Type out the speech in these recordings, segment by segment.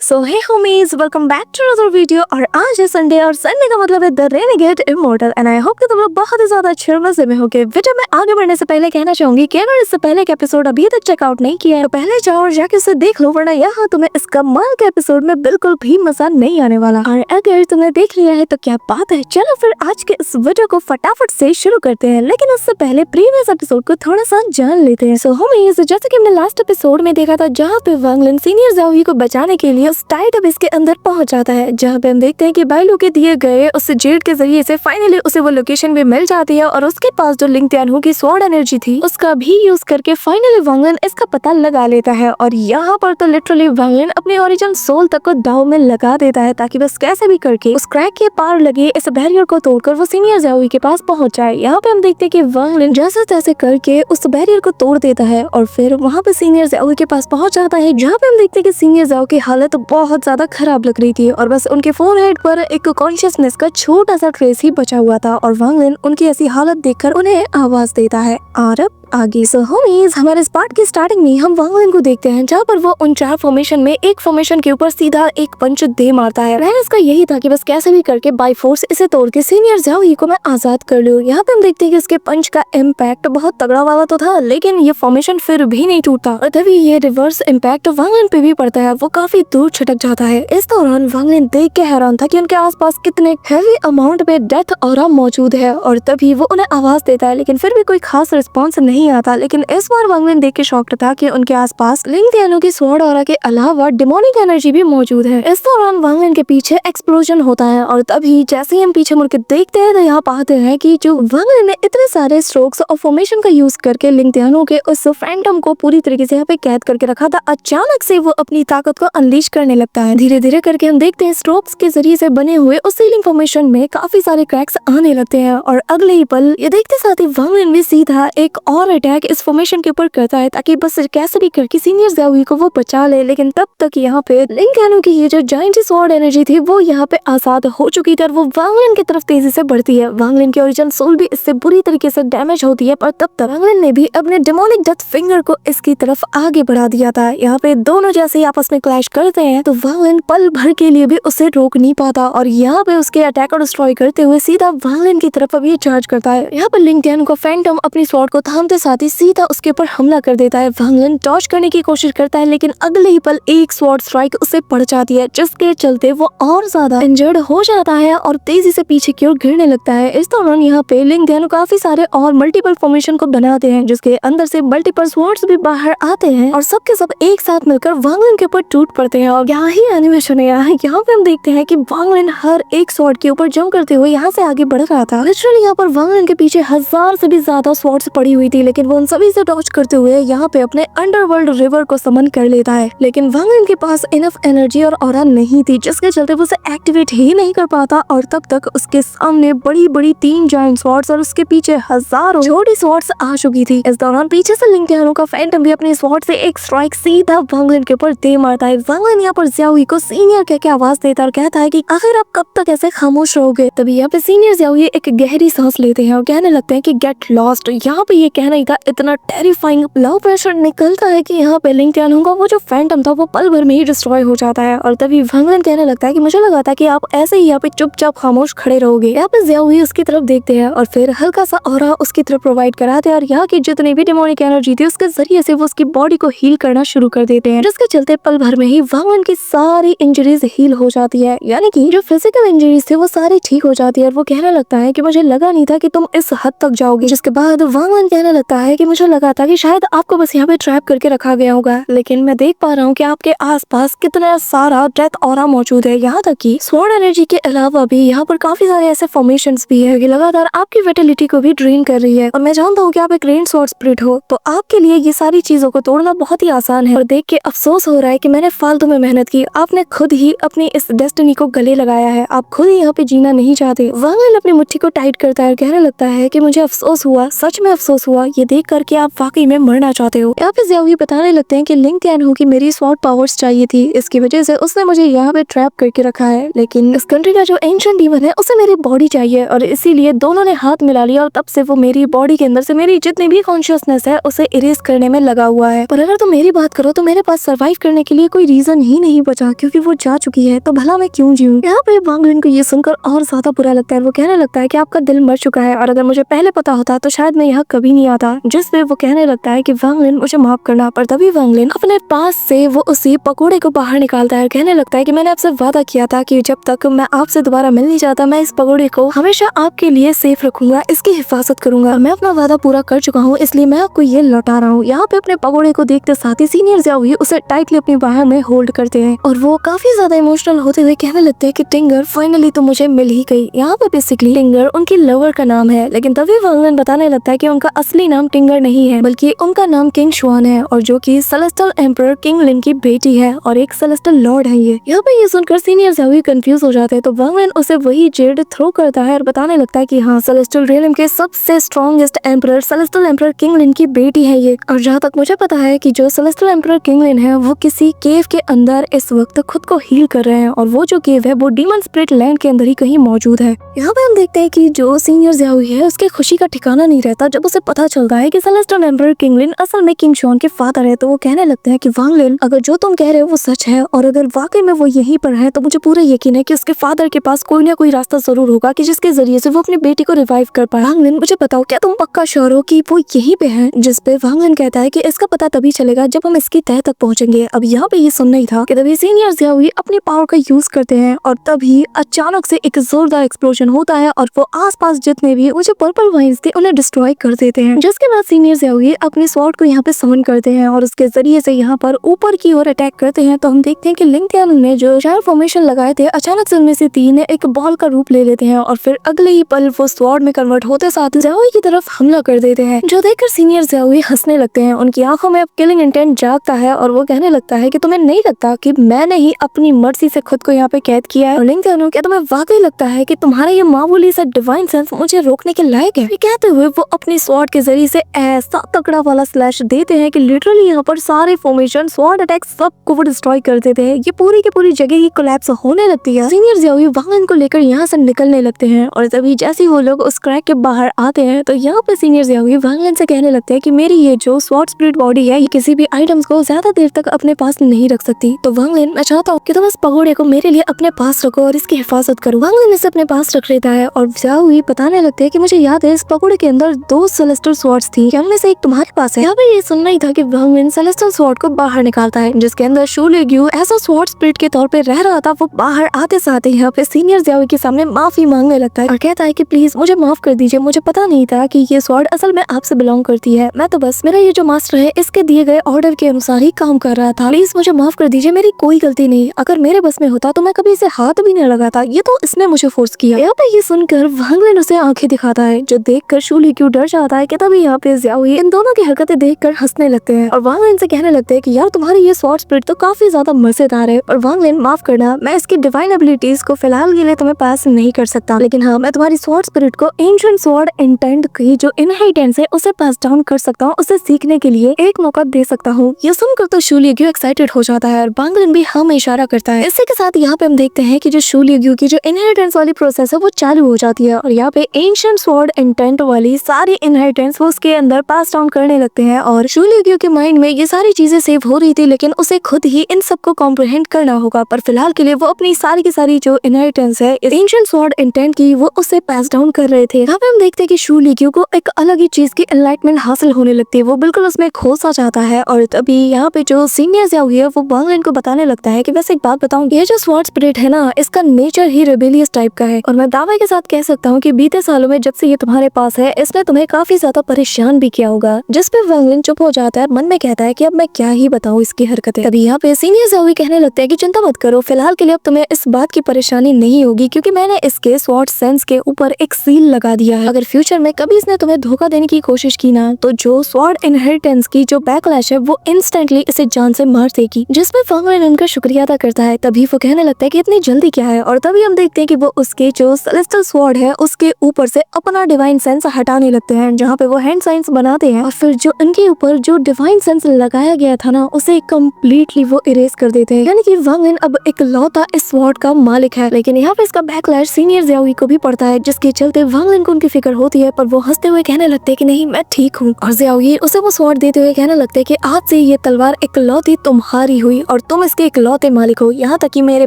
So hey homies, welcome back to another video. और आज है संडे और संडे का मतलब है the renegade immortal and I hope कि तुम लोग बहुत ही ज्यादा अच्छे और मजे में होगे। वीडियो में आगे बढ़ने से पहले कहना चाहूंगी कि अगर इससे पहले का एपिसोड अभी तक चेकआउट नहीं किया है तो पहले जाओ और जाके उसे देख लो, वरना यहाँ तुम्हें इस कमाल के एपिसोड में बिल्कुल भी मजा नहीं आने वाला। और अगर तुमने देख लिया है तो क्या बात है, चलो फिर आज के इस वीडियो को फटाफट से शुरू करते हैं। लेकिन उससे पहले प्रीवियस एपिसोड को थोड़ा सा जान लेते हैं। सो होमीज, जैसे कि हमने लास्ट एपिसोड में देखा था जहाँ पे वांग लिन सीनियर ज़ाओयी को बचाने के लिए उस टाइट अबिस के अंदर पहुंच जाता है, जहाँ पे हम देखते हैं कि बाइलू के दिए गए उस जेड के जरिए से फाइनली उसे वो लोकेशन भी मिल जाती है और उसके पास जो लिंग तियानहू की स्वॉर्ड एनर्जी थी उसका भी यूज करके फाइनली वांग लिन इसका पता लगा लेता है। और यहाँ पर तो लिटरली वांग लिन अपने ओरिजिनल सोल तक को दाव में लगा देता है ताकि बस कैसे भी करके उस क्रैक के पार लगे इस बैरियर को तोड़कर वो सीनियर ज़ाओयी के पास पहुंच जाए। यहाँ पे हम देखते हैं कि वांग लिन जैसे तैसे करके उस बैरियर को तोड़ देता है और फिर वहाँ पे सीनियर ज़ाओयी के पास पहुंच जाता है, जहाँ पे हम देखते हैं कि सीनियर ज़ाओयी की हालत बहुत ज्यादा खराब लग रही थी और बस उनके फोरहेड पर एक कॉन्शियसनेस का छोटा सा ट्रेस ही बचा हुआ था। और वांग लिन उनकी ऐसी हालत देखकर उन्हें आवाज देता है। और अब आगे सो होमीज, हमारे इस पार्ट की स्टार्टिंग में हम वांग लिन को देखते हैं जहाँ पर वो उन चार फॉर्मेशन में एक फॉर्मेशन के ऊपर सीधा एक पंच दे मारता है। प्लान इसका यही था कि बस कैसे भी करके बाय फोर्स इसे तोड़ के सीनियर ज़ाओयी को मैं आजाद कर लूं। यहाँ पे हम देखते हैं कि इसके पंच का इम्पैक्ट बहुत तगड़ा वाला तो था, लेकिन ये फॉर्मेशन फिर भी नहीं टूटता और तभी ये रिवर्स इम्पैक्ट वांग लिन पे भी पड़ता है। वो काफी दूर छिटक जाता है। इस दौरान वांग लिन देख के हैरान था कि उनके आसपास कितने हैवी अमाउंट में डेथ ऑरा मौजूद है और तभी वो उन्हें आवाज देता है, लेकिन फिर भी कोई खास रिस्पॉन्स नहीं आता। लेकिन इस बार वांग लिन देख के शॉक्ड था कि उनके आसपास लिंग तियानहू की स्वॉर्ड ऑरा के अलावा डिमोनिक एनर्जी भी मौजूद है। इस दौरान वांग लिन के पीछे एक्सप्लोजन होता है और तभी जैसे ही हम पीछे मुड़ के देखते हैं तो यहाँ पाते हैं कि जो वांग लिन ने इतने सारे स्ट्रोक्स और फॉर्मेशन का यूज करके लिंग तियानहू के उस फैंटम को पूरी तरीके से यहाँ पे कैद करके रखा था, अचानक से वो अपनी ताकत को अनलीश करने लगता है। धीरे धीरे करके हम देखते हैं स्ट्रोक्स के जरिए से बने हुए उस सीलिंग फॉर्मेशन में काफी सारे क्रैक्स आने लगते हैं और अगले ही पल ये देखते साथ ही वांग लिन भी सीधा एक और अटैक इस फॉर्मेशन के ऊपर करता है ताकि बस कैसे भी करके सीनियर ज़ाओयी को वो बचा ले। लेकिन तब तक यहाँ पे लिंग तियानहू की ये जो जायंट स्वॉर्ड एनर्जी थी वो यहाँ पे आजाद हो चुकी थी और वो वांग लिन की तरफ तेजी से बढ़ती है। वांग लिन की ओरिजिनल सोल भी इससे बुरी तरीके से डैमेज होती है, पर तब तक वांग लिन ने भी अपने डेमोनिक डेथ फिंगर को इसकी तरफ आगे बढ़ा दिया था। यहाँ पे दोनों जैसे ही आपस में क्लैश करते हैं तो वांग लिन पल भर के लिए भी उसे रोक नहीं पाता और यहाँ पे उसके अटैक को डिस्ट्रॉय करते हुए सीधा वांग लिन की तरफ अब ये चार्ज करता है। यहाँ पर लिंग तियानहू का फैंटम अपनी स्वॉर्ड को थामते साथ ही सीधा उसके ऊपर हमला कर देता है। वांग लिन डॉज करने की कोशिश करता है, लेकिन अगले ही पल एक स्वॉर्ड स्ट्राइक उसे पड़ जाती है, जिसके चलते वो और ज्यादा इंजर्ड हो जाता है और तेजी से पीछे की ओर गिरने लगता है। इस दौरान यहाँ पे लिंग तियानहू काफी सारे और मल्टीपल फॉर्मेशन को बनाते हैं, जिसके अंदर से मल्टीपल स्वॉर्ड्स भी बाहर आते हैं और सबके सब एक साथ मिलकर वांग लिन के ऊपर टूट पड़ते हैं। और यहाँ ही एनिमेशन है, यहाँ पे हम देखते हैं कि वांग लिन हर एक स्वॉर्ड के ऊपर जंप करते हुए यहाँ से आगे बढ़ रहा था। लिटरली यहाँ पर वांग लिन के पीछे 1000 से भी ज्यादा स्वॉर्ड्स पड़ी हुई थी, लेकिन वो उन सभी से डॉज करते हुए यहाँ पे अपने अंडरवर्ल्ड रिवर को समन कर लेता है। लेकिन वांग लिन के पास इनफ एनर्जी और ऑरा नहीं थी, जिसके चलते वो उसे एक्टिवेट ही नहीं कर पाता और तब तक उसके सामने बड़ी बड़ी 3 जायंट स्वॉर्ड्स और उसके पीछे हजारों छोटी स्वॉर्ड्स आ चुकी थी। इस दौरान पीछे से लिंग तियानहू का फैंटम भी अपने स्वॉर्ड से एक स्ट्राइक सीधा वांग लिन के ऊपर दे मारता है। वांग लिन यहाँ पर ज़ाओयी को सीनियर कह के आवाज देता है और कहता है कि आखिर आप कब तक ऐसे खामोश रहोगे। तभी यहाँ पे सीनियर ज़ाओयी एक गहरी सांस लेते हैं और कहने लगते हैं कि गेट लॉस्ट। यहाँ पे ये कहना ही था, इतना टेरिफाइंग लव प्रेशर निकलता है कि यहाँ पे लिंग तियानहू का वो जो फैंटम था वो पल भर में ही डिस्ट्रॉय हो जाता है। और तभी वांग लिन कहने लगता है कि मुझे लगा था कि आप ऐसे ही यहाँ पे चुपचाप खामोश खड़े रहोगे। यहाँ पे ज़ाओयी उसकी तरफ देखते हैं और फिर हल्का सा ऑरा उसकी तरफ प्रोवाइड कराते हैं और यहाँ की जितनी भी डेमोनिक एनर्जी थी उसके जरिए से वो उसकी बॉडी को हील करना शुरू कर देते हैं, जिसके चलते पल भर में ही वांग लिन की सारी इंजरीज हील हो जाती है। यानी कि जो फिजिकल इंजरीज थे वो सारी ठीक हो जाती है और वो कहने लगता है कि मुझे लगा नहीं था कि तुम इस हद तक जाओगे। जिसके बाद वांग लिन कहने लगता है कि मुझे लगा था कि शायद आपको बस यहाँ पे ट्रैप करके रखा गया होगा, लेकिन मैं देख पा रहा हूँ कि आपके आसपास कितना सारा डेथ ऑरा मौजूद है। यहाँ तक कि स्वॉर्ड एनर्जी के अलावा भी यहाँ पर काफी सारे ऐसे फॉर्मेशंस भी है कि लगातार आपकी विटलिटी को भी ड्रेन कर रही है। और मैं जानता हूँ कि आप एक रेन स्वॉर्ड स्पिरिट हो, तो आपके लिए ये सारी चीजों को तोड़ना बहुत ही आसान है। और देख के अफसोस हो रहा है कि मैंने फालतू में मेहनत की, आपने खुद ही अपनी इस डेस्टिनी को गले लगाया है, आप खुद ही यहाँ पे जीना नहीं चाहते। वांग लिन अपनी मुट्ठी को टाइट करता है और कहने लगता है कि मुझे अफसोस हुआ, सच में अफसोस हुआ। ये देख कर कि आप वाकई में मरना चाहते हो। यहाँ पे ज़ियाओ बताने लगते हैं कि लिंग तियानहू की मेरी स्वॉर्ड पावर्स चाहिए थी, इसकी वजह से उसने मुझे यहाँ पे ट्रैप करके रखा है, लेकिन इस कंट्री का जो एंशिएंट डीमन है उसे मेरी बॉडी चाहिए और इसीलिए दोनों ने हाथ मिला लिया और तब से वो मेरी बॉडी के अंदर से मेरी जितनी भी कॉन्शियसनेस है उसे इरेज करने में लगा हुआ है। पर अगर तुम मेरी बात करो तो मेरे पास सर्वाइव करने के लिए कोई रीजन ही नहीं बचा, क्योंकि वो जा चुकी है तो भला मैं क्यों जीऊं। यहाँ पे वांग लिन को ये सुनकर और ज्यादा बुरा लगता है। वो कहने लगता है कि आपका दिल मर चुका है और अगर मुझे पहले पता होता तो शायद मैं यहाँ कभी नहीं आता। जिस पे वो कहने लगता है कि वांग लिन मुझे माफ करना, पर तभी वांग लिन अपने पास से वो उसी पकोड़े को बाहर निकालता है और कहने लगता है कि मैंने आपसे वादा किया था कि जब तक मैं आपसे दोबारा मिल नहीं चाहता मैं इस पकोड़े को हमेशा आपके लिए सेफ रखूंगा, इसकी हिफाजत करूंगा। मैं अपना वादा पूरा कर चुका हूँ, इसलिए मैं आपको ये लौटा रहा हूँ। यहाँ पे अपने पकोड़े को देखते साथ ही सीनियर ज़ियाओ उसे टाइटली अपनी बाहों में होल्ड करते हैं और वो काफी ज्यादा इमोशनल होते हुए कहने लगते हैं कि टिंगर फाइनली तो मुझे मिल ही गई। यहाँ पे बेसिकली टिंगर उनकी लवर का नाम है, लेकिन तभी वांग लिन बताने लगता है कि उनका असली नाम टिंगर नहीं है बल्कि उनका नाम किंग शुआन है और जो कि सेलेस्टियल एम्परर किंग लिन की बेटी है और एक सेलेस्टियल लॉर्ड है। ये यहाँ पे ये सुनकर सीनियर ज़ियाओ कंफ्यूज हो जाते हैं तो वांग लिन उसे वही जेड थ्रो करता है और बताने लगता है कि हाँ, सेलेस्टियल रियल्म के सबसे strongest emperor celestial emperor king Lin की बेटी है ये। और जहाँ तक मुझे पता है कि जो सेलेस्टियल एम्परर किंग लिन है वो किसी केव के अंदर इस वक्त खुद को हील कर रहे हैं और वो जो केव है वो डीमन स्पिरिट लैंड के अंदर ही कहीं मौजूद है। यहाँ पे हम देखते हैं कि जो सीनियर ज़ियाओ है उसके खुशी का ठिकाना नहीं रहता जब उसे पता चलता है कि सेलेस्टियल एम्परर किंग लिन असल में किंग शुआन के फादर है। तो वो कहने लगते हैं कि वांग लिन, अगर जो तुम कह रहे हो वो सच है और अगर वाकई में वो यहीं पर है तो मुझे पूरा यकीन है कि उसके फादर के पास कोई ना कोई रास्ता जरूर होगा कि जिसके जरिए से वो अपनी बेटी को रिवाइव कर पाए। वांग लिन, मुझे बताओ क्या तुम पक्का श्योर हो कि वो यहीं पे है? जिस पे वांग लिन कहता है कि इसका पता तभी चलेगा जब हम इसकी तह तक पहुंचेंगे। अब यहाँ पे ये सुनना ही था कि तभी सीनियर ज़ियाओ अपनी पावर का यूज करते हैं और तभी अचानक से एक जोरदार एक्सप्लोजन होता है और वो आसपास जितने भी वो जो पर्पल वाइन्स थे उन्हें डिस्ट्रॉय कर देते हैं। जिसके बाद सीनियर ज़ियाओ अपनी स्वॉर्ड को यहाँ पे समन करते हैं और उसके जरिए से यहाँ पर ऊपर की ओर अटैक करते हैं। तो हम देखते हैं कि लिंग तियानहू ने जो 4 फॉर्मेशन लगाए थे अचानक से उनमें से 3 एक बॉल का रूप ले लेते हैं और फिर अगले ही पल वो स्वॉर्ड में कन्वर्ट होते साथ ज़ियाओ की तरफ हमला कर देते हैं, जो देखकर सीनियर ज़ियाओ हंसने लगते हैं। उनकी आंखों में अब किलिंग इंटेंट जागता है और वो कहने लगता है कि तुम्हें नहीं लगता कि मैंने ही अपनी मर्जी से खुद को यहाँ पे कैद किया है? और लिंग तियानहू, क्या तुम्हें वाकई लगता है कि तुम्हारा ये मामूली सा डिवाइन सेंस मुझे रोकने के लायक है? कहते हुए वो अपनी स्वॉर्ड के जरिए से ऐसा तगड़ा वाला स्लैश देते हैं कि लिटरली यहाँ पर सारे फॉर्मेशन स्वॉर्ड अटैक सब को वो डिस्ट्रॉय कर देते हैं। ये पूरी की पूरी जगह ही कोलैप्स होने लगती है। सीनियर ज़ियाओ वांग लिन को लेकर यहाँ से निकलने लगते हैं और तभी जैसे वो लोग उस क्रैक के बाहर आते हैं तो यहाँ पे सीनियर ज़ियाओ वांग लिन से कहने लगते हैं कि मेरी ये जो स्वॉर्ड स्पिरिट बॉडी है ये किसी भी आइटम्स को ज्यादा देर तक अपने पास नहीं रख सकती। तो वांग लिन, मैं चाहता हूँ कि तुम इस पगोड़े को मेरे लिए अपने पास रखो और इसकी हिफाजत करो। वांग लिन इसे अपने पास रख लेता है और ज़ियाओ बताने लगते हैं कि मुझे याद है इस पगोड़े के अंदर 2 सेलेस्टियल स्वॉर्ड्स थी, क्या उनमें से एक तुम्हारे पास है? यहाँ पे ये सुनना ही था कि वांग लिन सेलेस्टियल स्वॉर्ड को बाहर निकालता है जिसके अंदर शू लिग्यू ऐसा स्वॉर्ड स्पिरिट के तौर पे रह रहा था। वो बाहर आते साथ ही यहाँ पे सीनियर ज़ियाओ के सामने माफी मांगने लगता है और कहता है कि प्लीज मुझे माफ कर दीजिए, मुझे पता नहीं था कि ये स्वॉर्ड असल में आपसे बिलोंग करती है। मैं तो बस मेरा ये जो मास्टर है इसके दिए गए ऑर्डर के अनुसार ही काम कर रहा था। प्लीज मुझे माफ कर दीजिए, मेरी कोई गलती नहीं। अगर मेरे बस में होता तो मैं कभी इसे हाथ भी नहीं लगाता, ये तो इसने मुझे फोर्स किया। यहाँ पे ये सुनकर वांग लिन उसे आंखें दिखाता है जो देखकर शू लिग्यू डर जाता है कि तभी यहाँ पे ज़ियाओ इन दोनों की हरकतें देखकर हंसने लगते हैं और वांग लिन से कहने लगते हैं कि यार तुम्हारी ये स्वॉर्ड स्पिरिट तो काफी ज्यादा मजेदार है। और वांग लिन, माफ करना, मैं इसकी डिवाइन एबिलिटीज को फिलहाल के लिए तुम्हें पास नहीं कर सकता, लेकिन हाँ मैं तुम्हारी स्वॉर्ड स्पिरिट को एंशिएंट स्वॉर्ड इंटेंट की जो इनहेरिटेंस है उसे पास डाउन कर सकता हूँ, उसे सीखने के लिए एक मौका दे सकता हूँ। ये सुनकर तो शू लिग्यू एक्साइटेड हो जाता है और वांग लिन भी हाँ में इशारा करता है। इसी के साथ यहाँ पे हम देखते हैं कि जो शू लिग्यू की जो इनहेरिटेंस वाली प्रोसेस है वो चालू हो जाती है और यहाँ पे एंशिएंट स्वॉर्ड इंटेंट वाली सारी इनहेरिटेंस वो उसके अंदर पास डाउन करने लगते हैं और शू लिग्यू के माइंड में ये सारी चीजें सेव हो रही थी, लेकिन उसे खुद ही इन सबको कॉम्प्रिहेंड करना होगा। पर फिलहाल के लिए वो अपनी सारी की सारी जो इनहेरिटेंस है एंशिएंट स्वॉर्ड इंटेंट की वो उससे पास डाउन कर रहे थे। यहाँ पे हम देखते हैं कि शू लिग्यू को एक अलग ही चीज की एनलाइटमेंट हासिल होने लगती है, वो बिल्कुल उसमें खो सा जाता है। और तभी यहाँ पे जो सीनियर ज़ियाओ है वो वांग लिन को बताने लगता है कि वैसे एक बात बताऊं, ये जो स्वॉर्ड स्पिरिट है ना इसका नेचर ही रेबेलियस टाइप का है और मैं दावे के साथ कह सकता हूँ कि बीते सालों में जब से ये तुम्हारे पास है इसने तुम्हें काफी ज्यादा परेशान भी किया होगा। जिस पे वांग लिन चुप हो जाता है, मन में कहता है कि अब मैं क्या ही बताऊं इसकी हरकतें। तभी यहाँ पे सीनियर ज़ियाओ कहने लगते हैं कि चिंता मत करो, फिलहाल के लिए अब तुम्हें इस बात की परेशानी नहीं होगी क्योंकि मैंने इसके स्वॉर्ड सेंस के ऊपर एक सील लगा दिया है। अगर फ्यूचर में कभी इसने तुम्हें धोखा देने की कोशिश की ना तो जो स्वॉर्ड इनहेरिटेंस की जो बैकलैश है वो इंस्टेंटली इसे जान से मार देगी। जिसमें वांग लिन उनका शुक्रिया अदा करता है। तभी वो कहने लगता है कि इतनी जल्दी क्या है और तभी हम देखते हैं कि वो उसके जो सेलेस्टियल स्वॉर्ड है उसके ऊपर से अपना डिवाइन सेंस हटाने लगते हैं, जहाँ पे वो हैंड साइंस बनाते हैं और फिर जो उनके ऊपर जो डिवाइन सेंस लगाया गया था ना उसे कम्प्लीटली वो इरेज कर देते हैं। यानी कि वांग लिन अब इकलौता इस स्वॉर्ड का मालिक है। लेकिन यहाँ पे इसका बैकलैश सीनियर ज़ियाओई को भी पड़ता है, जिसके चलते वांग लिन को उनकी फिक्र होती है, पर वो हंसते हुए कहने लगते हैं कि नहीं मैं ठीक हूँ। और ज़ियाओई उसे वो स्वॉर्ड देते हुए कहने लगते हैं कि आज से ये तलवार इकलौती तुम्हारी हुई और तुम इसके इकलौते मालिक हो। यहाँ तक कि मेरे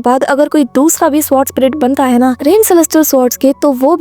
बाद अगर कोई दूसरा भी स्वॉर्ड स्पिरिट बनता है ना रेन सेलेस्टियल स्वॉर्ड्स के, तो वो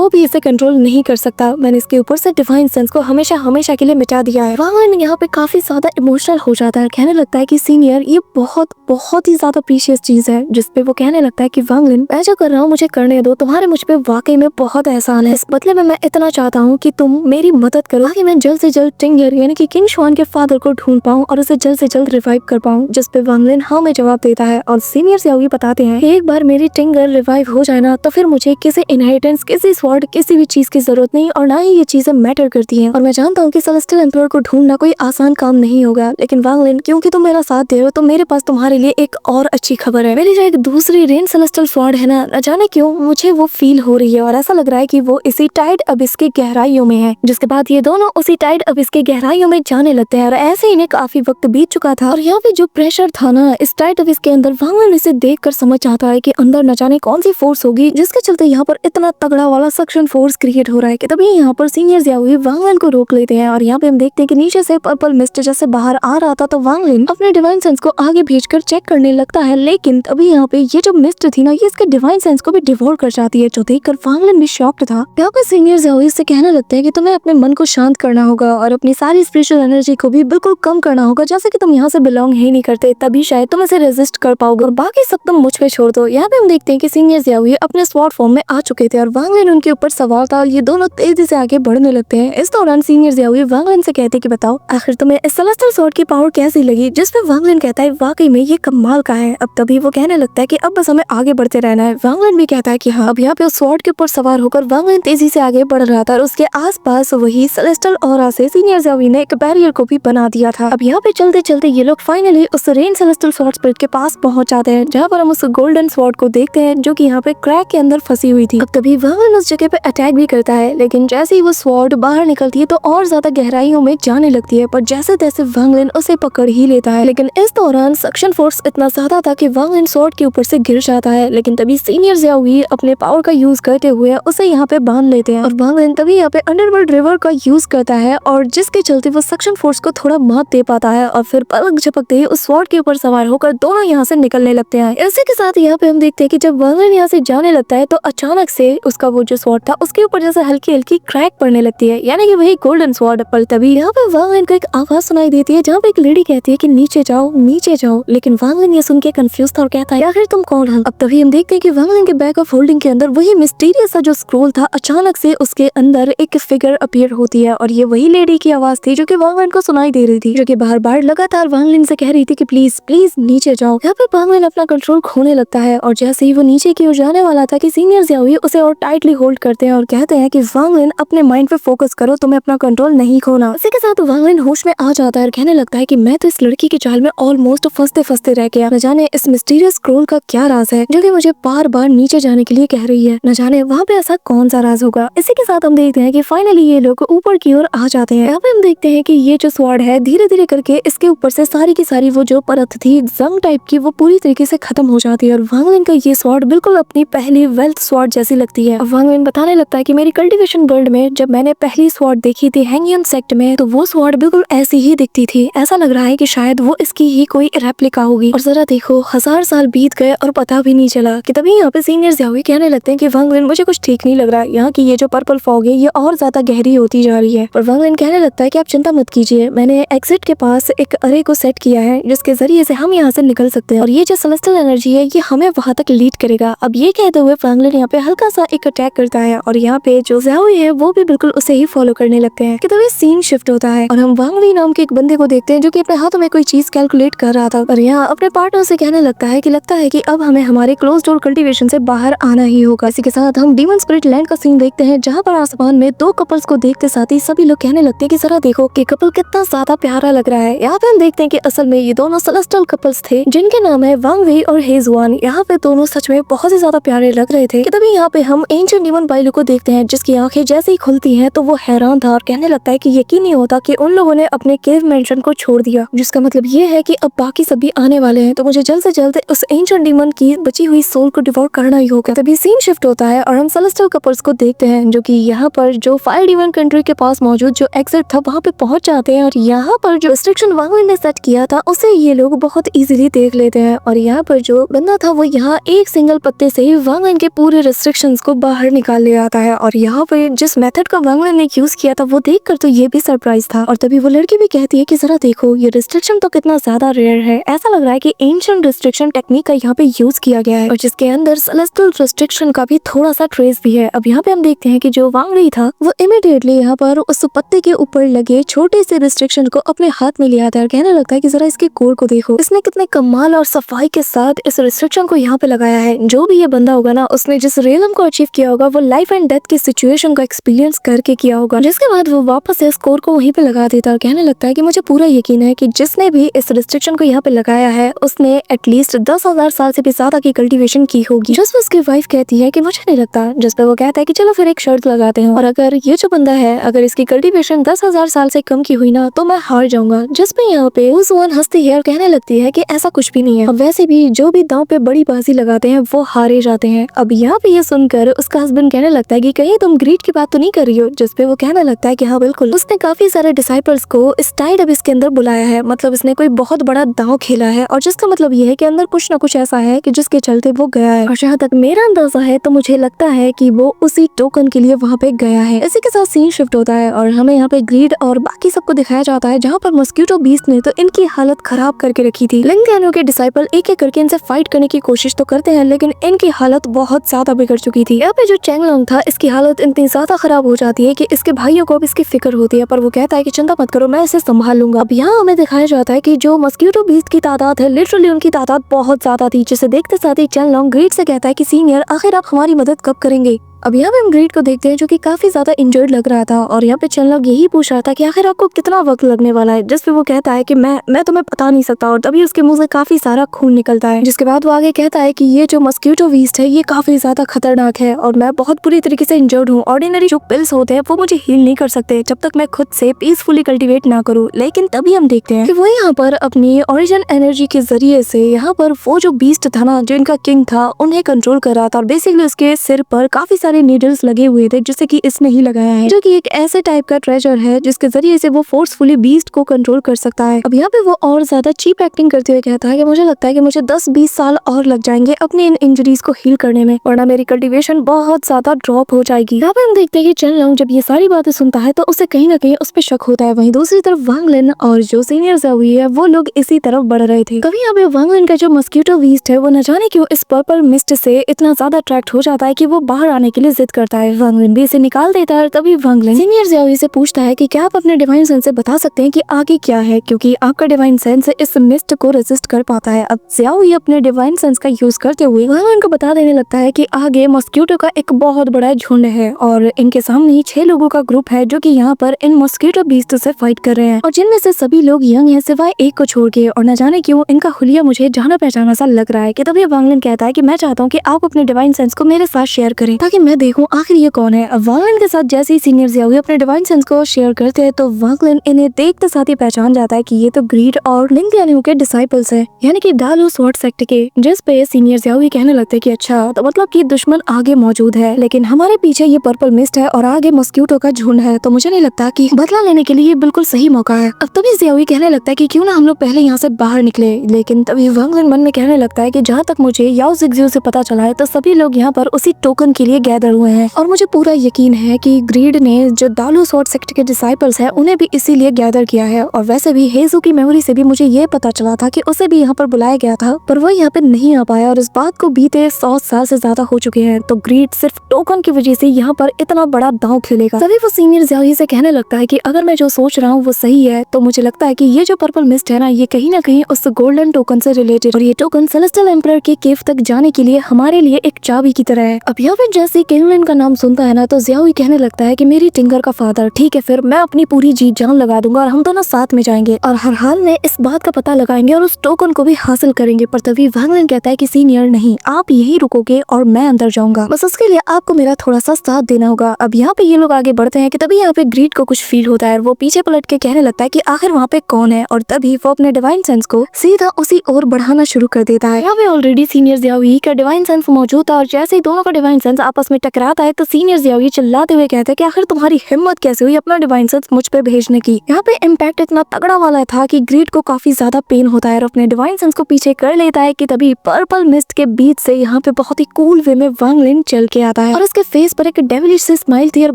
भी इसे कंट्रोल नहीं कर सकता। मैंने इसके ऊपर से डिवाइन सेंस को हमेशा हमेशा के लिए मिटा दिया है। वांग लिन यहाँ पे काफी ज्यादा इमोशनल हो जाता है, कहने लगता है कि सीनियर ये बहुत ही ज्यादा प्रीशियस चीज है, जिसपे वो कहने लगता है कि वांग लिन मैं जो कर रहा हूँ मुझे करने दो, तुम्हारे मुझ पे वाकई में बहुत एहसान है। इस बदले में मैं इतना चाहता हूँ कि तुम मेरी मदद करो ताकि मैं जल्द से जल्द टिंगर यानी कि किंग शुआन के फादर को ढूंढ पाऊँ और उसे जल्द से जल्द रिवाइव कर पाऊँ। जिसपे वांग लिन हाँ में जवाब देता है और सीनियर ज़ियाओई बताते हैं कि एक बार मेरी टिंगर रिवाइव हो जाए ना तो फिर मुझे किसी इनहेरिटेंस किसी स्वॉर्ड किसी भी चीज की जरूरत नहीं और ना ही ये चीजें मैटर करती हैं। और मैं जानता हूँ कि सेलेस्टियल एम्परर को ढूंढना कोई आसान काम नहीं होगा, लेकिन वांग लिन क्योंकि तुम मेरा साथ दे रहे हो तो मेरे पास तुम्हारे लिए एक और अच्छी खबर है। मेरी जो एक दूसरी रेन सेलेस्टियल स्वॉर्ड है ना, न जाने क्यों मुझे वो फील हो रही है और ऐसा लग रहा है कि वो इसी टाइड अबिस के गहराइयों में है। जिसके बाद ये दोनों उसी टाइड अबिस के गहराइयों में जाने लगते हैं और ऐसे इन्हें काफी वक्त बीत चुका था और यहाँ पे जो प्रेशर था ना इस टाइड अबिस के अंदर, वांग लिन इसे देख कर समझ आता है कि अंदर न जाने कौन सी फोर्स होगी जिसके चलते यहाँ पर इतना तगड़ा वाला सक्शन फोर्स क्रिएट हो रहा है। कि तभी यहाँ पर सीनियर ज़ियाओई वांग लिन को रोक लेते हैं और यहाँ पे हम देखते हैं कि नीचे से पर्पल मिस्ट जैसे बाहर आ रहा था, तो वांग लिन अपने डिवाइन सेंस को आगे भेजकर चेक करने लगता है। लेकिन तभी यहाँ पे ये जो मिस्ट थी ना ये इसके डिवाइन सेंस को भी डिवोर कर जाती है, जो देखकर वांग लिन भी शॉक्ड था। यहाँ पे सीनियर ज़ियाओई से कहने लगते हैं कि तुम्हें अपने मन को शांत करना होगा और अपनी सारी स्पिरिचुअल एनर्जी को भी बिल्कुल कम करना होगा, जैसे कि तुम यहाँ से बिलोंग ही नहीं करते, तभी शायद तुम इसे रेजिस्ट कर पाओगे और बाकी सब तुम मुझ पे छोड़ दो। यहाँ पे हम देखते हैं कि सीनियर ज़ियाओई अपने स्वॉर्ड फॉर्म में आ चुके थे और वांग लिन उनके ऊपर सवार था। ये दोनों तेजी से आगे बढ़ने लगते हैं। इस दौरान सीनियर ज़ियाओई वांग लिन से कहते हैं कि बताओ आखिर तुम्हें इस सेलेस्टियल स्वॉर्ड की पावर कैसी लगी, जिसपे वांग लिन कहता है वाकई में ये कमाल का है। अब तभी वो कहने लगता है कि अब बस हमें आगे बढ़ते रहना है। वांग लिन भी कहता है कि हाँ। अब यहाँ पे उस स्वॉर्ड के ऊपर सवार होकर वांग लिन तेजी से आगे बढ़ रहा था और उसके आसपास वही सेलेस्टियल ऑरा से सीनियर ज़ियाओई ने एक बैरियर को भी बना दिया था। अब यहाँ पे चलते चलते ये लोग फाइनली उस रेन सेलेस्टियल स्वॉर्ड स्पिरिट के पास पहुंच जाते हैं, जहाँ पर हम उस गोल्डन स्वॉर्ड को देखते हैं जो कि यहाँ पे क्रैक के अंदर फंसी हुई थी। अब तभी वांग लिन उस जगह पे अटैक भी करता है, लेकिन जैसे ही वो स्वॉर्ड बाहर निकलती है तो और ज्यादा गहराइयों में जाने लगती है, पर जैसे तैसे वांग लिन उसे पकड़ ही लेता है। लेकिन इस दौरान सक्शन फोर्स इतना ज्यादा था कि वांग लिन स्वॉर्ड के ऊपर से गिर जाता है। लेकिन तभी सीनियर ज़ियाओई अपने पावर का यूज करते हुए उसे यहाँ पे बांध लेते हैं और वांग लिन तभी यहाँ पे अंडरवर्ल्ड रिवर का यूज करता है और जिसके चलते वो सक्शन फोर्स को थोड़ा मात दे पाता है और फिर पलक झपकते ही उस स्वॉर्ड के ऊपर सवार होकर दोनों यहाँ से निकलने लगते हैं। इसी के साथ यहाँ पे हम देखते हैं कि जब वांग लिन यहाँ से जाने लगता है तो अचानक से उसका वो जो स्वॉर्ड था उसके ऊपर जैसे हल्की हल्की क्रैक पड़ने लगती है, यानी कि वही गोल्डन स्वॉर्ड। पर तभी यहाँ पे वांग लिन को एक आवाज सुनाई देती है जहाँ पे एक लेडी कहती है कि नीचे जाओ नीचे जाओ। लेकिन वांग लिन ये सुन के कंफ्यूज था और कहता है आखिर तुम कौन हो। अब तभी हम देखते हैं कि वांग लिन के बैग ऑफ होल्डिंग के अंदर वही मिस्टीरियस सा जो स्क्रोल था अचानक से उसके अंदर एक फिगर अपीयर होती है और ये वही लेडी की आवाज थी जो कि वांग लिन को सुनाई दे रही थी, जो कि बार बार लगातार वांग लिन से कह रही थी कि प्लीज प्लीज नीचे जाओ। यहाँ पे वांग लिन अपना कंट्रोल खोने लगता है और जैसे ही वो नीचे की ओर जाने वाला था कि सीनियर ज़ियाओई उसे और टाइटली होल्ड करते हैं और कहते हैं कि वांग लिन अपने माइंड पे फोकस करो, तुम्हें अपना कंट्रोल नहीं खोना। इसी के साथ वांग लिन होश में आ जाता है और कहने लगता है कि मैं तो इस लड़की की चाल में ऑलमोस्ट फंसते फंसते रह गया। न जाने इस मिस्टीरियस स्क्रोल का क्या राज है जो कि मुझे बार बार नीचे जाने के लिए कह रही है, न जाने वहाँ पे ऐसा कौन सा राज होगा। इसी के साथ हम देखते हैं कि फाइनली ये लोग ऊपर की ओर आ जाते हैं। यहाँ पे हम देखते हैं कि ये जो स्वॉर्ड है धीरे धीरे करके इसके ऊपर से सारी की सारी वो जो परत थी जंग टाइप की वो पूरी तरीके से खत्म हो जाती है और वांग लिन का ये स्वॉर्ड बिल्कुल अपनी पहली वेल्थ स्वॉर्ड जैसी लगती है। वांग लिन बताने लगता है कि मेरी कल्टीवेशन वर्ल्ड में जब मैंने पहली स्वॉर्ड देखी थी हैंगियन सेक्ट में तो वो स्वॉर्ड बिल्कुल ऐसी ही दिखती थी। ऐसा लग रहा है कि शायद वो इसकी ही कोई रेप्लिका होगी। और जरा देखो 1000 साल बीत गए और पता भी नहीं चला। कि तभी यहाँ पे सीनियर ज़ियाओई कहने लगते हैं कि वांग लिन मुझे कुछ ठीक नहीं लग रहा है, यहाँ की ये जो पर्पल फॉग है ये और ज्यादा गहरी होती जा रही है। और वांग लिन कहने लगता है कि आप चिंता मत कीजिए, मैंने एग्जिट के पास एक अरे को सेट किया है जिसके जरिए से हम यहाँ से निकल सकते हैं और ये जो सेलेस्टियल एनर्जी है ये हमें वहाँ तक लीड करेगा। अब ये कहते हुए वांग लिन यहाँ पे हल्का सा एक अटैक करता है और यहाँ पे जो ज़ियाओई है वो भी बिल्कुल उसे ही फॉलो करने लगते हैं। कि तभी सीन शिफ्ट होता है और हम वांग ली नाम के एक बंदे को देखते हैं जो कि अपने हाथों में कोई चीज कैलकुलेट कर रहा था और यहाँ अपने पार्टनर से कहने लगता है कि अब हमें हमारे क्लोज डोर कल्टीवेशन से बाहर आना ही होगा। इसी के साथ हम डीमन स्पिरिट लैंड का सीन देखते हैं जहाँ पर आसमान में दो कपल्स को देखते साथ ही सभी लोग कहने लगते हैं कि जरा देखो कि कपल कितना ज्यादा प्यारा लग रहा है। यहाँ पे हम देखते हैं कि असल में ये दोनों सेलेस्टियल कपल्स थे जिनके नाम है वांग वी और हेजुआन। यहाँ पे दोनों सच में बहुत ही ज्यादा प्यारे लग रहे थे। तभी यहाँ पे हम एंशिएंट डीमन बाइलू को देखते हैं जिसकी आंखें जैसे ही खुलती हैं तो वो हैरान हैरान था और कहने लगता है कि यकीन नहीं होता कि उन लोगों ने अपने केव मेंशन को छोड़ दिया, जिसका मतलब ये है कि अब बाकी सभी आने वाले हैं, तो मुझे जल्द से जल्द उस एंशिएंट डीमन की बची हुई सोल को डिवोर करना ही होगा। तभी सीन शिफ्ट होता है और हम सेलेस्टियल कपल्स को देखते हैं जो कि यहाँ पर जो फायर डीमन कंट्री के पास मौजूद जो एग्जिट था वहाँ पे पहुंच जाते हैं और यहाँ पर जो रिस्ट्रिक्शन वांगलिन ने सेट किया था उसे ये लोग बहुत इजीली देख लेते हैं और यहाँ पर जो बंदा था वो यहाँ एक सिंगल पत्ते से ही वांगलिन के पूरे रिस्ट्रिक्शंस को बाहर निकाल ले आता है। और यहाँ पे जिस मेथड का वांगलिन ने यूज किया था वो देखकर तो ये भी सरप्राइज था। और तभी वो लड़की भी कहती है कि जरा देखो ये रिस्ट्रिक्शन तो कितना ज्यादा रेयर है, ऐसा लग रहा है कि एंशिएंट रिस्ट्रिक्शन टेक्निक का यहाँ पे यूज किया गया है और जिसके अंदर सेलेस्टियल रिस्ट्रिक्शन का भी थोड़ा सा ट्रेस भी है। अब यहाँ पे हम देखते हैं कि जो वांगली था वो इमीडिएटली यहाँ पर उस पत्ते के ऊपर लगे छोटे से रिस्ट्रिक्शन को अपने हाथ में लिया था और कहने लगता है कि जरा इसके कोर को देखो, इसने कितने कमाल और सफाई के साथ इस रिस्ट्रिक्शन को यहाँ पे लगाया है। जो भी ये बंदा होगा ना उसने जिस रियलम को अचीव किया होगा वो लाइफ एंड डेथ की सिचुएशन का एक्सपीरियंस करके किया होगा, जिसके बाद वो वापस इस कोर को वहीं पे लगा देता और कहने लगता है कि मुझे पूरा यकीन है कि जिसने भी इस रिस्ट्रिक्शन को यहाँ पे लगाया है उसने एटलीस्ट 10,000 साल से भी ज्यादा की कल्टीवेशन की होगी। जिस पर उसकी वाइफ कहती है कि मुझे नहीं लगता, जिस पे वो कहता है कि चलो फिर एक शर्त लगाते हैं और अगर ये जो बंदा है अगर इसकी कल्टीवेशन 10,000 साल से कम की हुई ना तो मैं हार जाऊंगा। जिस पे यहाँ पे उस हंसती है और कहने लगती है कि ऐसा कुछ भी नहीं है, अब वैसे भी जो भी दांव पे बड़ी बाजी लगाते हैं वो हारे जाते हैं। अब यहाँ पे ये सुनकर उसका हस्बैंड कहने लगता है कि कहीं तुम ग्रीड की बात तो नहीं कर रही हो, जिस पे वो कहने लगता है कि हाँ बिल्कुल, उसने काफी सारे डिसाइपल्स को इस टाइड अबिस के अंदर बुलाया है, मतलब इसने कोई बहुत बड़ा दांव खेला है और जिसका मतलब ये है कि अंदर कुछ ना कुछ ऐसा है कि जिसके चलते वो गया है। और जहाँ तक मेरा अंदाजा है तो मुझे लगता है कि वो उसी टोकन के लिए वहाँ पे गया है। इसी के साथ सीन शिफ्ट होता है और हमें यहाँ पे ग्रीड और बाकी सबको दिखाया जाता है जहाँ पर मस्क्यूटो बीस्ट ने तो इनकी हालत खराब करके रखी थी। लिंगलियानो के डिसाइपल एक एक करके इनसे फाइट करने की कोशिश तो करते हैं लेकिन इनकी हालत बहुत ज्यादा बिगड़ चुकी थी। यहाँ पे जो चेंगलोंग था इसकी हालत इतनी ज्यादा खराब हो जाती है कि इसके भाइयों को अब इसकी फिक्र होती है, पर वो कहता है कि चिंता मत करो, मैं इसे संभाल लूंगा। अब यहाँ हमें दिखाया जाता है कि जो मस्क्यूटो बीस्ट की तादाद है लिटरली उनकी तादाद बहुत ज्यादा थी, जिसे देखते साथ ही चेंगलोंग ग्रीड से कहता है कि सीनियर आखिर आप हमारी मदद कब करेंगे। अब यहाँ पे हम ग्रीड को देखते हैं जो कि काफी ज्यादा इंजर्ड लग रहा था और यहाँ पे चेंगलोंग यही पूछ रहा था कि आखिर आपको कितना वक्त लगने वाला है, जिस पे वो कहता है कि मैं तुम्हें बता नहीं सकता और तभी उसके मुंह से काफी सारा खून निकलता है। जिसके बाद वो आगे कहता है कि ये जो मस्क्यूटो बीस्ट है ये काफी ज्यादा खतरनाक है और मैं बहुत बुरी तरीके से इंजर्ड हूँ। ऑर्डिनरी जो पिल्स होते हैं वो मुझे हील नहीं कर सकते जब तक मैं खुद से पीसफुली कल्टिवेट ना करूँ। लेकिन तभी हम देखते हैं कि वो यहाँ पर अपनी ओरिजिन एनर्जी के जरिए से यहाँ पर वो जो बीस्ट था ना जो इनका किंग था उन्हें कंट्रोल कर रहा था और बेसिकली उसके सिर पर काफी सारे नीडल्स लगे हुए थे जिससे कि इसने ही लगाया है, जो कि एक ऐसे टाइप का ट्रेजर है जिसके जरिए से वो फोर्सफुली बीस्ट को कंट्रोल कर सकता है। अब यहाँ पे वो और ज्यादा चीप एक्टिंग करते हुए कहता है कि मुझे लगता है कि मुझे 10-20 साल और लग जाएंगे अपनी इन इंजरीज को हील करने में, वरना मेरी कल्टीवेशन बहुत ज्यादा ड्रॉप हो जाएगी। यहाँ पे हम देखते हैं कि चेंगलोंग जब ये सारी बातें सुनता है तो उसे कहीं ना कहीं उस पर शक होता है। वहीं दूसरी तरफ वांगलिन और जो सीनियर ज़ाओई है वो लोग इसी तरफ बढ़ रहे थे। कभी यहाँ पे वांगलिन का जो मस्क्यूटो बीस्ट है वो न जाने क्यों इस पर्पल मिस्ट से इतना ज्यादा अट्रैक्ट हो जाता है कि वो बाहर आने के लिए जिद करता है। वांगलिन भी इसे निकाल देता है। तभी वांगलिन सीनियर ज़ाओई से पूछता है कि क्या आप अपने डिवाइन सेंस से बता सकते हैं कि आगे क्या है, क्योंकि आपका डिवाइन सेंस इस मिस्ट को रेजिस्ट कर पाता है। अब ज़ाओई अपने डिवाइन सेंस का यूज करते हुए वांगलिन को बता देने लगता है कि आगे मस्क्यूटो का एक बहुत बड़ा झुंड है और इनके सामने 6 लोगों का ग्रुप है जो कि यहाँ पर इन मस्क्यूटो बीस्ट से फाइट कर रहे हैं और जिनमें से सभी लोग यंग हैं सिवाय एक को छोड़ के, और न जाने क्यों इनका हुलिया मुझे जाना पहचाना सा लग रहा है। कि तभी वांगलिन कहता है कि मैं चाहता हूँ कि आप अपने डिवाइन सेंस को मेरे साथ शेयर करें ताकि मैं देखूं आखिर ये कौन है। अब वांगलिन के साथ जैसे ही सीनियर ज़ाओई अपने डिवाइन सेंस को शेयर करते हैं तो वांगलिन इन्हें देखते साथ ही पहचान जाता है कि ये तो ग्रीड और लिंगलियानो के डिसाइपल्स है, यानी कि डालो स्वॉर्ड सेक्ट के। जिस पे सीनियर ज़ाओई कहने लगते हैं कि अच्छा तो मतलब कि दुश्मन आगे मौजूद है लेकिन हमारे पीछे ये पर्पल मिस्ट है और आगे मस्क्यूटो का झुंड है, तो मुझे नहीं लगता कि बदला लेने के लिए ये बिल्कुल सही मौका है। अब तभी ज़ाओई कहने लगता है कि क्यों ना हम लोग पहले यहाँ से बाहर निकले, लेकिन तभी वांगलिन मन में कहने लगता है कि जहाँ तक मुझे याओ ज़िग्ज़ियो से पता चला है तो सभी लोग यहाँ पर उसी टोकन के लिए गैदर हुए हैं और मुझे पूरा यकीन है कि ग्रीड ने जो डालो स्वॉर्ड सेक्ट के डिसाइपल्स है उन्हें भी इसीलिए गैदर किया है। और वैसे भी हेजू की मेमोरी से भी मुझे ये पता चला था कि उसे भी यहाँ पर बुलाया गया था पर वो यहाँ पे नहीं आ पाया और इस बात को बीते 100 साल से ज्यादा हो चुके हैं, तो ग्रीड सिर्फ टोकन की वजह से यहाँ पर इतना बड़ा दांव खेलेगा। तभी वो सीनियर ज़ाओई से कहने लगता है कि अगर मैं जो सोच रहा हूँ वो सही है तो मुझे लगता है कि ये जो पर्पल मिस्ट है ना ये कहीं ना कहीं उस गोल्डन टोकन से रिलेटेड, और ये टोकन सेलेस्टियल एम्परर के केव तक जाने के लिए हमारे लिए एक चाबी की तरह है। अब यहाँ पे जैसे ही केनलिन का नाम सुनता है ना तो जियाओई कहने लगता है कि मेरी टिंगर का फादर, ठीक है फिर मैं अपनी पूरी जी जान लगा दूंगा और हम दोनों साथ में जाएंगे और हर हाल में इस बात का पता लगाएंगे और उस टोकन को भी हासिल करेंगे। पर तभी वांग लिन कहता है कि सीनियर नहीं, आप यही रुकोगे और मैं अंदर जाऊंगा, बस उसके लिए आपको मेरा थोड़ा सा साथ देना होगा। अब यहाँ पे ये लोग आगे बढ़ते हैं कि तभी यहाँ पे ग्रीड को कुछ फील होता है और वो पीछे पलट के कहने लगता है कि आखिर वहाँ पे कौन है, और तभी वो अपने डिवाइन सेंस को सीधा उसी ओर बढ़ाना शुरू कर देता है। यहाँ पे ऑलरेडी सीनियर जियाओई का डिवाइन सेंस मौजूद था और जैसे ही दोनों का डिवाइन सेंस आपस में टकराता है तो सीनियर जियाओई चिल्लाते हुए कहते हैं कि आखिर तुम्हारी हिम्मत कैसे हुई अपना डिवाइन सेंस मुझ पे भेजने की। यहाँ पे इम्पैक्ट इतना तगड़ा वाला था कि ग्रीड को काफी ज्यादा पेन होता है और अपने डिवाइन सेंस को पीछे कर लेता है कि तभी पर्पल मिस्ट के बीच से यहाँ पे बहुत ही कूल वे में वांग लिन चल के आता है और उसके फेस पर एक डेविलिश सी स्माइल थी। और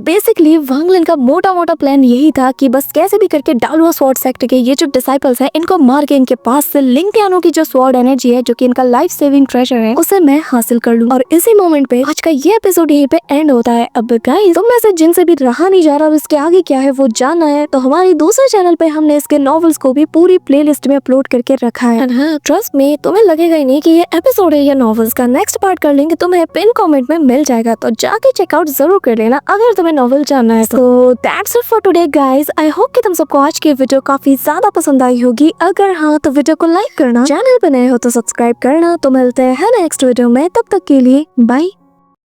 बेसिकली वांग लिन का मोटा मोटा प्लान यही था कि बस कैसे भी करके डालुआ स्वॉर्ड सेक्ट के ये जो डिसाइपल्स हैं इनको मार के इनके पास से लिंकयानो की जो स्वॉर्ड एनर्जी है जो कि इनका लाइफ सेविंग ट्रेजर है उसे मैं हासिल कर लूं। और इसी मोमेंट पे आज का ये एपिसोड यहीं पे एंड होता है। अब गाइस तुम में से जिनसे भी रहा नहीं जा रहा और इसके आगे क्या है वो जानना है तो हमारे दूसरे चैनल पे हमने इसके नॉवेल्स को भी पूरी प्लेलिस्ट में अपलोड करके रखा है। हाँ, ट्रस्ट में तुम्हें लगेगा ही नहीं कि ये एपिसोड है या नॉवेल्स का। नेक्स्ट पार्ट कर लेंगे, तुम्हें पिन कमेंट में मिल जाएगा तो जाके चेकआउट जरूर कर लेना अगर तुम्हें नॉवेल जानना है। तो that's it for today guys. I hope कि तुम सबको आज की वीडियो काफी ज्यादा पसंद आई होगी। अगर हाँ तो वीडियो को लाइक करना, चैनल पे नए हो तो सब्सक्राइब करना। तो मिलते हैं नेक्स्ट वीडियो में, तब तक के लिए बाय।